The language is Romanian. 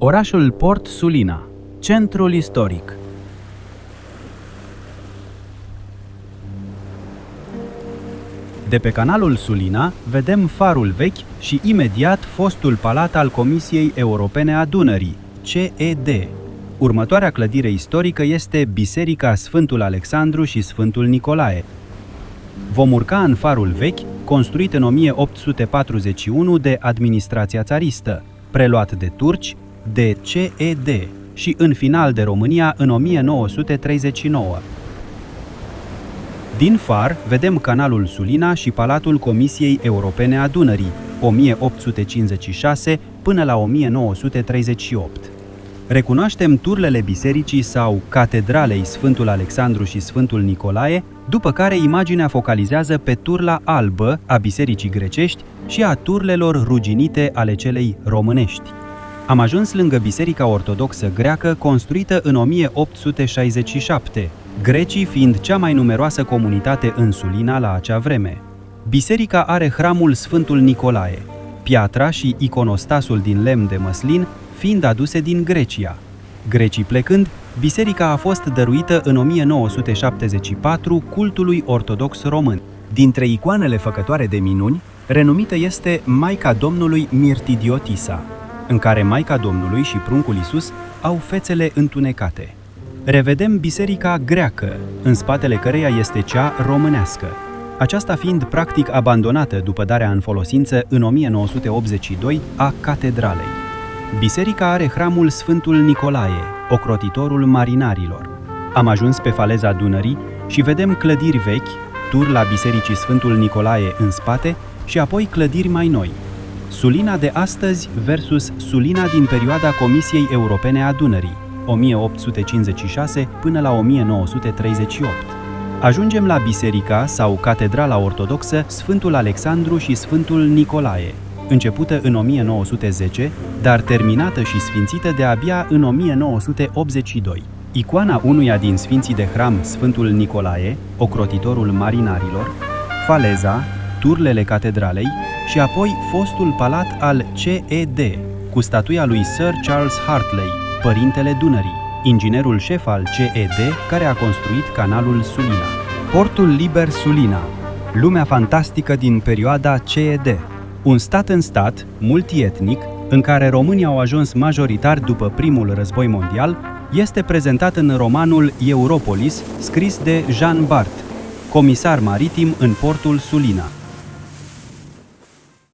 Orașul Port Sulina, centrul istoric. De pe canalul Sulina vedem farul vechi și imediat fostul palat al Comisiei Europene a Dunării, CED. Următoarea clădire istorică este Biserica Sfântul Alexandru și Sfântul Nicolae. Vom urca în farul vechi, construit în 1841 de administrația țaristă, preluat de turci, de CED și în final de România în 1939. Din far vedem canalul Sulina și Palatul Comisiei Europene a Dunării, 1856 până la 1938. Recunoaștem turlele bisericii sau catedralei Sfântul Alexandru și Sfântul Nicolae, după care imaginea focalizează pe turla albă a bisericii grecești și a turlelor ruginite ale celei românești. Am ajuns lângă Biserica Ortodoxă Greacă, construită în 1867, grecii fiind cea mai numeroasă comunitate în Sulina la acea vreme. Biserica are hramul Sfântul Nicolae, piatra și iconostasul din lemn de măslin fiind aduse din Grecia. Grecii plecând, biserica a fost dăruită în 1974 cultului ortodox român. Dintre icoanele făcătoare de minuni, renumită este Maica Domnului Mirtidiotisa, în care Maica Domnului și pruncul Iisus au fețele întunecate. Revedem biserica greacă, în spatele căreia este cea românească, aceasta fiind practic abandonată după darea în folosință în 1982 a catedralei. Biserica are hramul Sfântul Nicolae, ocrotitorul marinarilor. Am ajuns pe faleza Dunării și vedem clădiri vechi, turla Bisericii Sfântul Nicolae în spate și apoi clădiri mai noi. Sulina de astăzi versus Sulina din perioada Comisiei Europene a Dunării, 1856 până la 1938. Ajungem la biserica sau catedrala ortodoxă Sfântul Alexandru și Sfântul Nicolae, începută în 1910, dar terminată și sfințită de-abia în 1982. Icoana unuia din sfinții de hram Sfântul Nicolae, ocrotitorul marinarilor, faleza, turlele catedralei și apoi fostul palat al CED, cu statuia lui Sir Charles Hartley, părintele Dunării, inginerul șef al CED care a construit canalul Sulina. Portul liber Sulina, lumea fantastică din perioada CED. Un stat în stat, multietnic, în care românii au ajuns majoritari după primul război mondial, este prezentat în romanul Europolis, scris de Jean Bart, comisar maritim în portul Sulina.